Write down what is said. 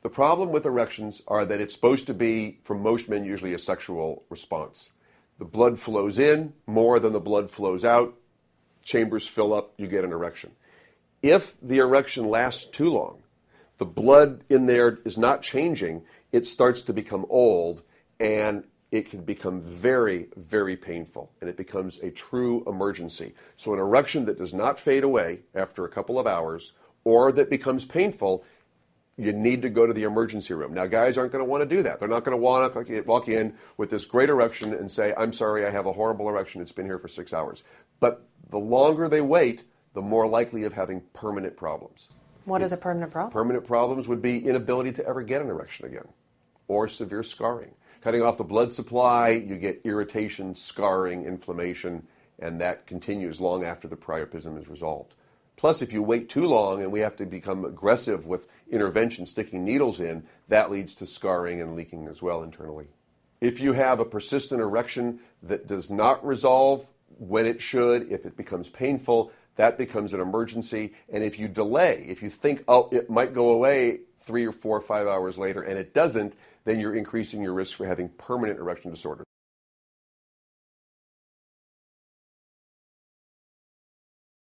The problem with erections are that it's supposed to be, for most men, usually a sexual response. The blood flows in more than the blood flows out. Chambers fill up, you get an erection. If the erection lasts too long, the blood in there is not changing, it starts to become old, and it can become very, very painful, and it becomes a true emergency. So an erection that does not fade away after a couple of hours, or that becomes painful, you need to go to the emergency room. Now, guys aren't going to want to do that. They're not going to want to walk in with this great erection and say, I'm sorry, I have a horrible erection. It's been here for 6 hours. But the longer they wait, the more likely of having permanent problems. What are the permanent problems? Permanent problems would be inability to ever get an erection again, or severe scarring. Cutting off the blood supply, you get irritation, scarring, inflammation, and that continues long after the priapism is resolved. Plus, if you wait too long and we have to become aggressive with intervention, sticking needles in, that leads to scarring and leaking as well internally. If you have a persistent erection that does not resolve when it should, if it becomes painful, that becomes an emergency. And if you delay, if you think, oh, it might go away 3 or 4 or 5 hours later and it doesn't, then you're increasing your risk for having permanent erection disorder.